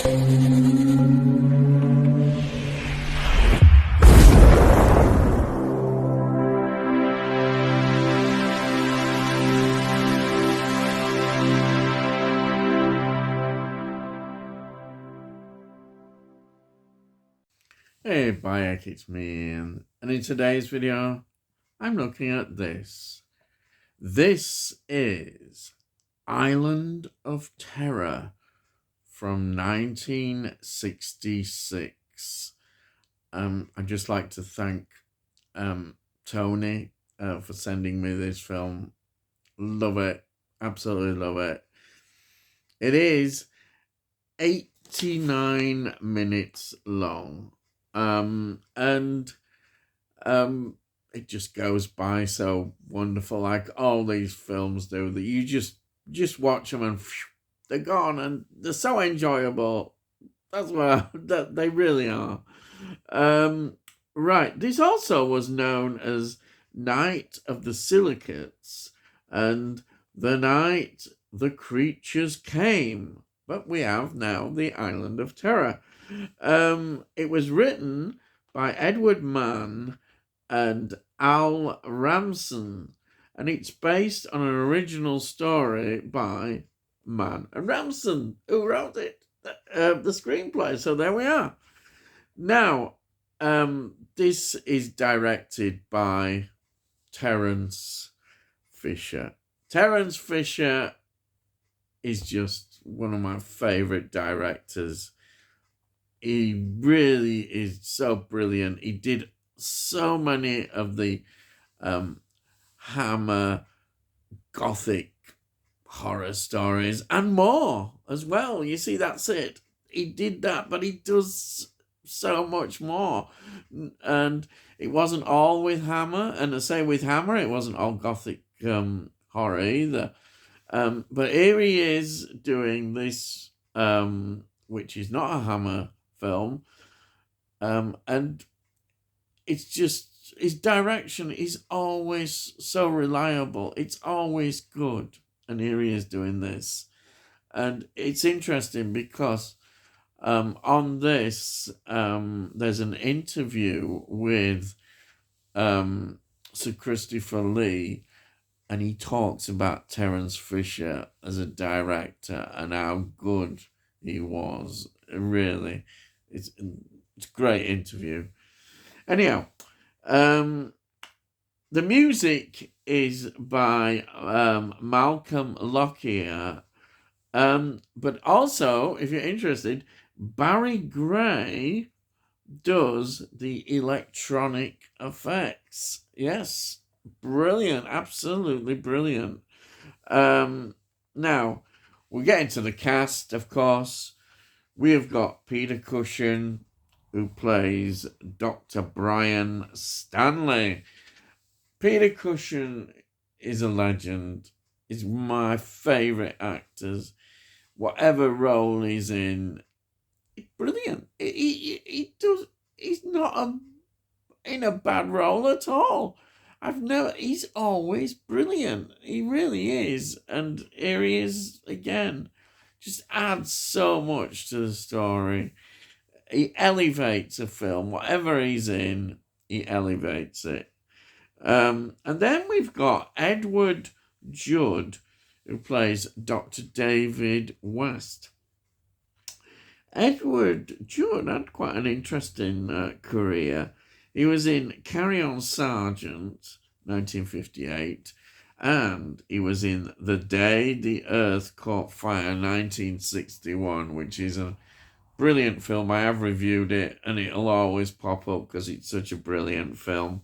Hey Bayek, it's me, and in today's video, I'm looking at this. This is Island of Terror from 1966. I'd just like to thank Tony for sending me this film. Love it, absolutely love it. It is 89 minutes long. And it just goes by so wonderful, like all these films do, that you just watch them and phew, they're gone, and they're so enjoyable. That's that they really are. Right. This also was known as Night of the Silicates and The Night the Creatures Came. But we have now The Island of Terror. It was written by Edward Mann and Al Ramson, and it's based on an original story by Mann and Ramson, who wrote it, the screenplay. So there we are. Now, this is directed by Terence Fisher. Terence Fisher is just one of my favorite directors. He really is so brilliant. He did so many of the Hammer Gothic horror stories and more as well. You see, that's it. He did that, but he does so much more. And it wasn't all with Hammer. And to say with Hammer, it wasn't all Gothic horror either. But here he is doing this, which is not a Hammer film, and it's just his direction is always so reliable. It's always good, and here he is doing this, and it's interesting because on this there's an interview with Sir Christopher Lee, and he talks about Terence Fisher as a director and how good he was. Really, it's a great interview. Anyhow, the music is by Malcolm Lockyer, but also, if you're interested, Barry Gray does the electronic effects. Yes, brilliant, absolutely brilliant. Now, we'll get into the cast, of course. We have got Peter Cushing, who plays Dr. Brian Stanley. Peter Cushing is a legend. He's my favourite actors. Whatever role he's in, it's brilliant. He does. He's not in a bad role at all. He's always brilliant. He really is. And here he is again. Just adds so much to the story. He elevates a film. Whatever he's in, he elevates it. And then we've got Edward Judd, who plays Dr. David West. Edward Judd had quite an interesting career. He was in Carry On Sergeant, 1958, and he was in The Day the Earth Caught Fire, 1961, which is a brilliant film. I have reviewed it, and it'll always pop up because it's such a brilliant film.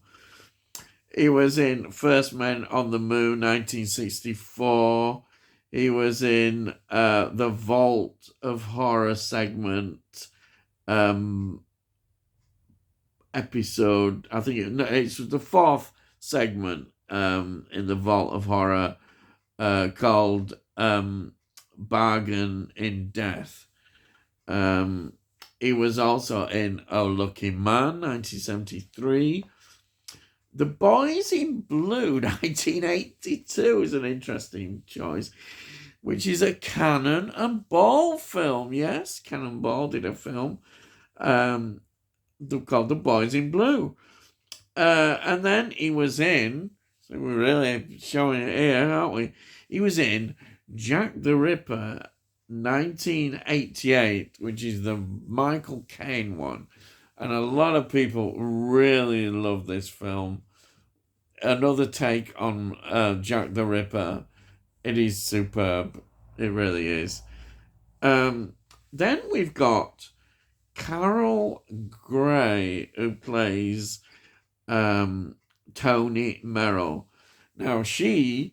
He was in First Men on the Moon, 1964. He was in the Vault of Horror segment episode. I think it's the fourth segment in the Vault of Horror called Bargain in Death. He was also in Oh Lucky Man, 1973. The Boys in Blue, 1982 is an interesting choice. which is a Cannon and Ball film. Yes, Cannonball did a film called The Boys in Blue. And then he was in, so we're really showing it here, aren't we? He was in Jack the Ripper 1988, which is the Michael Caine one. And a lot of people really love this film. Another take on Jack the Ripper. It is superb. It really is. Then we've got Carol Gray, who plays Tony Merrill. Now, she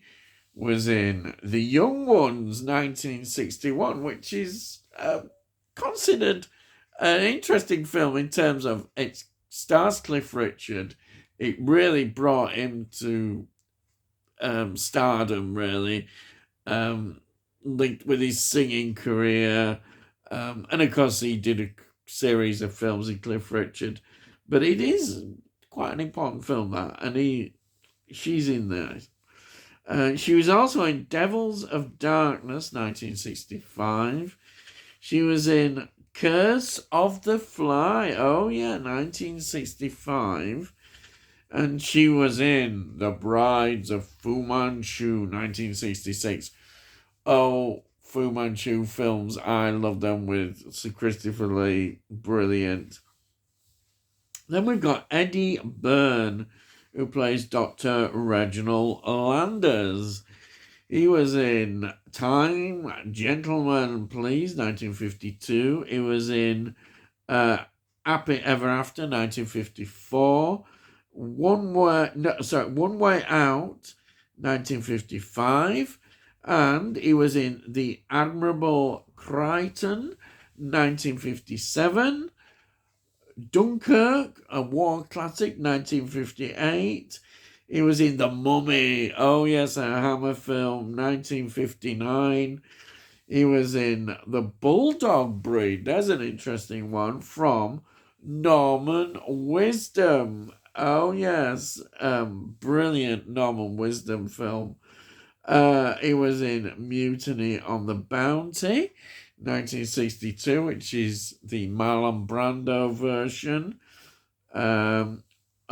was in The Young Ones 1961, which is considered an interesting film in terms of it stars Cliff Richard. It really brought him to stardom, really, linked with his singing career. And of course, he did a series of films with Cliff Richard. But it is quite an important film, that, and she's in there. She was also in Devils of Darkness, 1965. She was in Curse of the Fly, 1965. And she was in The Brides of Fu Manchu, 1966. Oh, Fu Manchu films, I love them with Sir Christopher Lee, brilliant. Then we've got Eddie Byrne, who plays Dr. Reginald Landers. He was in Time, Gentlemen, Please, 1952. He was in Happy Ever After, 1954. One Way Out, 1955. And he was in The Admirable Crichton, 1957. Dunkirk, a war classic, 1958. He was in The Mummy, oh yes, a Hammer film, 1959. He was in The Bulldog Breed, there's an interesting one, from Norman Wisdom. Oh yes, brilliant Norman Wisdom film. He was in Mutiny on the Bounty, 1962, which is the Marlon Brando version.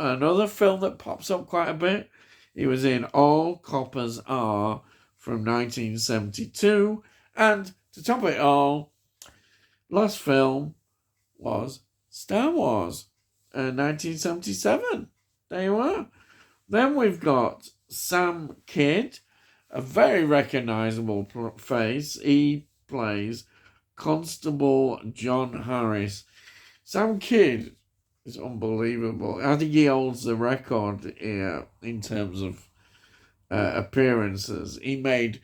Another film that pops up quite a bit, he was in All Coppers Are from 1972. And to top it all, last film was Star Wars, 1977. There you are. Then we've got Sam Kidd, a very recognisable face. He plays Constable John Harris. Sam Kidd is unbelievable. I think he holds the record here in terms of appearances. He made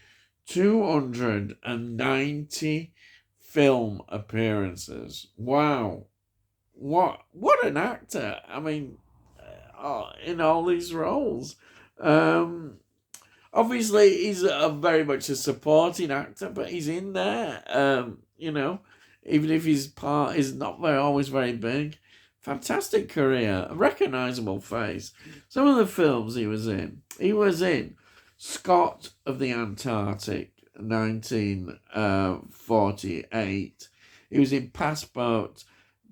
290 film appearances. Wow. What an actor. I mean, in all these roles. Obviously, he's very much a supporting actor, but he's in there, even if his part is not always very big. Fantastic career, a recognisable face. Some of the films he was in. He was in Scott of the Antarctic, 1948. He was in Passport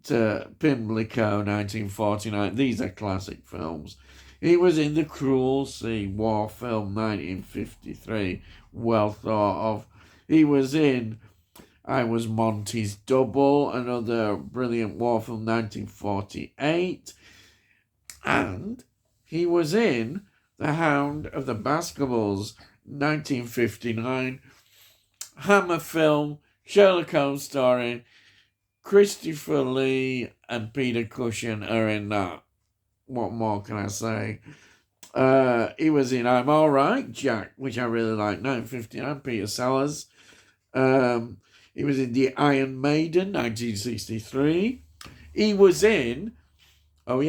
to Pimlico, 1949. These are classic films. He was in The Cruel Sea war film, 1953. Well thought of. He was in I Was Monty's Double, another brilliant war film, 1948. And he was in The Hound of the Baskervilles, 1959. Hammer film, Sherlock Holmes story. Christopher Lee and Peter Cushing are in that. What more can I say? He was in I'm All Right, Jack, which I really like, 1959, Peter Sellers. He was in The Iron Maiden, 1963. He was in, 10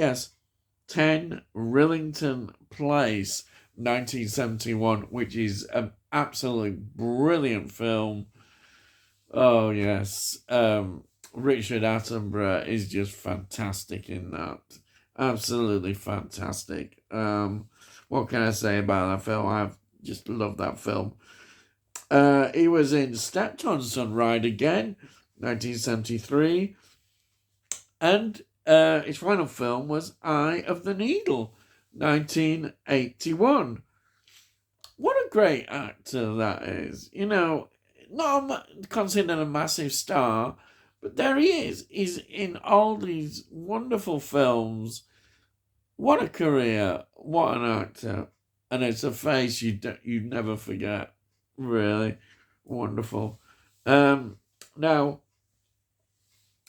Rillington Place, 1971, which is an absolutely brilliant film. Oh, yes. Richard Attenborough is just fantastic in that. Absolutely fantastic. What can I say about that film? I've just loved that film. He was in Stepped on Sun Ride Again, 1973. And his final film was Eye of the Needle, 1981. What a great actor that is. You know, not considered a massive star, but there he is. He's in all these wonderful films. What a career. What an actor. And it's a face you never forget. Really wonderful. Now,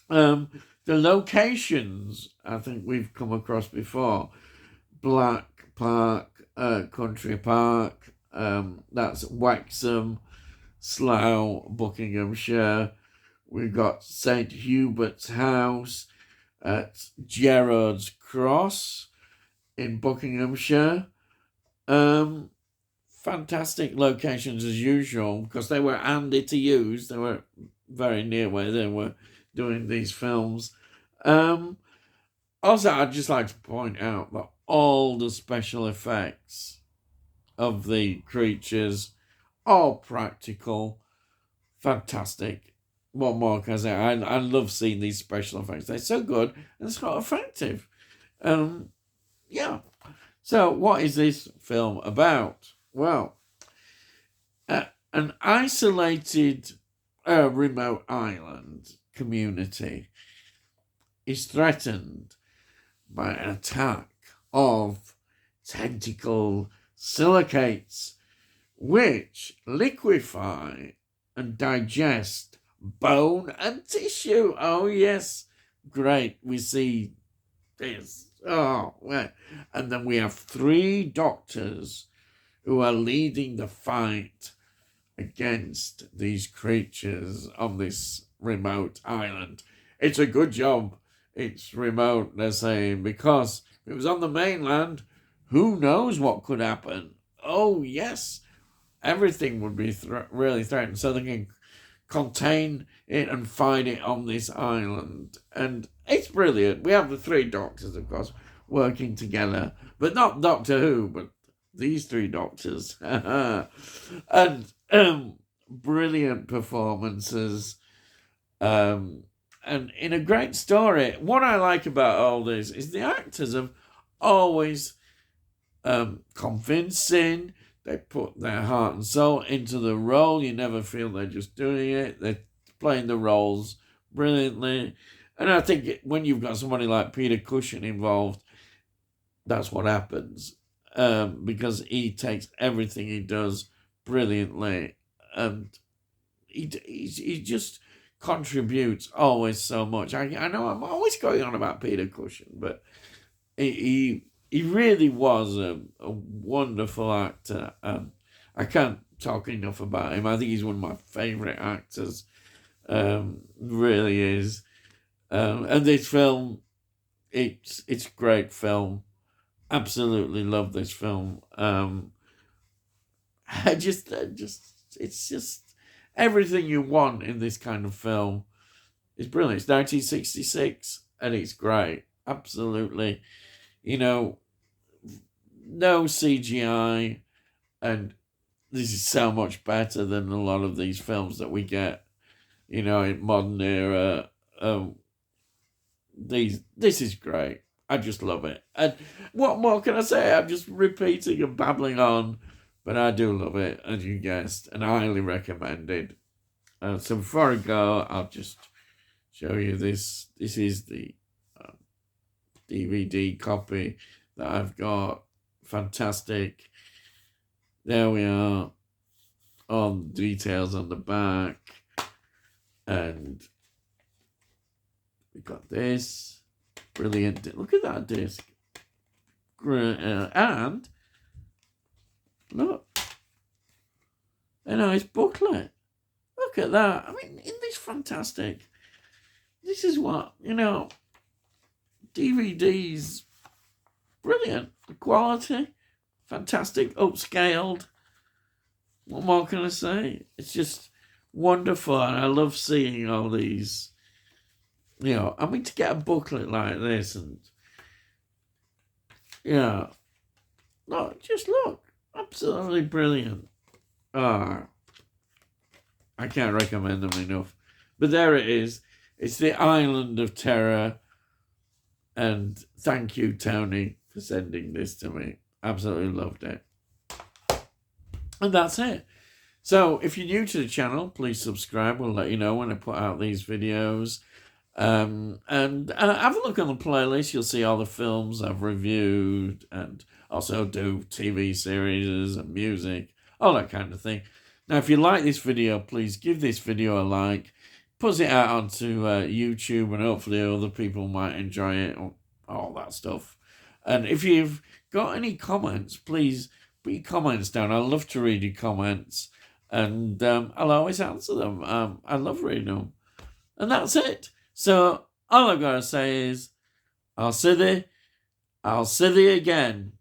the locations I think we've come across before. Black Park, Country Park, that's Waxham, Slough, Buckinghamshire. We've got St Hubert's House at Gerrard's Cross in Buckinghamshire. Fantastic locations as usual because they were handy to use. They were very near where they were doing these films. Also, I'd just like to point out that all the special effects of the creatures, all practical, fantastic. What more can I say? I love seeing these special effects. They're so good and so effective. Yeah. So, what is this film about? Well, an isolated remote island community is threatened by an attack of tentacle silicates, which liquefy and digest bone and tissue. Oh, yes. Great. We see this. Oh, well. And then we have 3 doctors who are leading the fight against these creatures on this remote island. It's a good job it's remote, they're saying, because if it was on the mainland, who knows what could happen? Oh, yes, everything would be really threatened, so they can contain it and fight it on this island. And it's brilliant. We have the 3 doctors, of course, working together, but not Doctor Who, but these 3 doctors. And brilliant performances. And in a great story. What I like about all this is the actors have always convincing. They put their heart and soul into the role. You never feel they're just doing it. They're playing the roles brilliantly. And I think when you've got somebody like Peter Cushing involved, that's what happens. Because he takes everything he does brilliantly. And he just contributes always so much. I know I'm always going on about Peter Cushing, but he really was a wonderful actor. I can't talk enough about him. I think he's one of my favourite actors. Really is. And this film, it's a great film. Absolutely love this film. It's just everything you want in this kind of film is brilliant. It's 1966 and it's great. Absolutely. You know, no CGI, and this is so much better than a lot of these films that we get, you know, in modern era. This is great. I just love it. And what more can I say? I'm just repeating and babbling on, but I do love it, as you guessed, and I highly recommend it. So before I go, I'll just show you this. This is the DVD copy that I've got. Fantastic. There we are. All the details on the back. And we got this. Brilliant. Look at that disc. And look. A nice booklet. Look at that. I mean, isn't this fantastic? This is what, you know, DVDs, brilliant. The quality, fantastic, upscaled. What more can I say? It's just wonderful, and I love seeing all these, you know, I mean, to get a booklet like this and, yeah, no, just look, absolutely brilliant. I can't recommend them enough. But there it is. It's the Island of Terror. And thank you, Tony, for sending this to me. Absolutely loved it. And that's it. So if you're new to the channel, please subscribe. We'll let you know when I put out these videos. And have a look on the playlist. You'll see all the films I've reviewed, and also do TV series and music, all that kind of thing. Now, if you like this video, please give this video a like. Put it out onto YouTube, and hopefully other people might enjoy it, all that stuff. And if you've got any comments, please put your comments down. I love to read your comments, and I'll always answer them. I love reading them. And that's it. So all I've got to say is, I'll see thee again.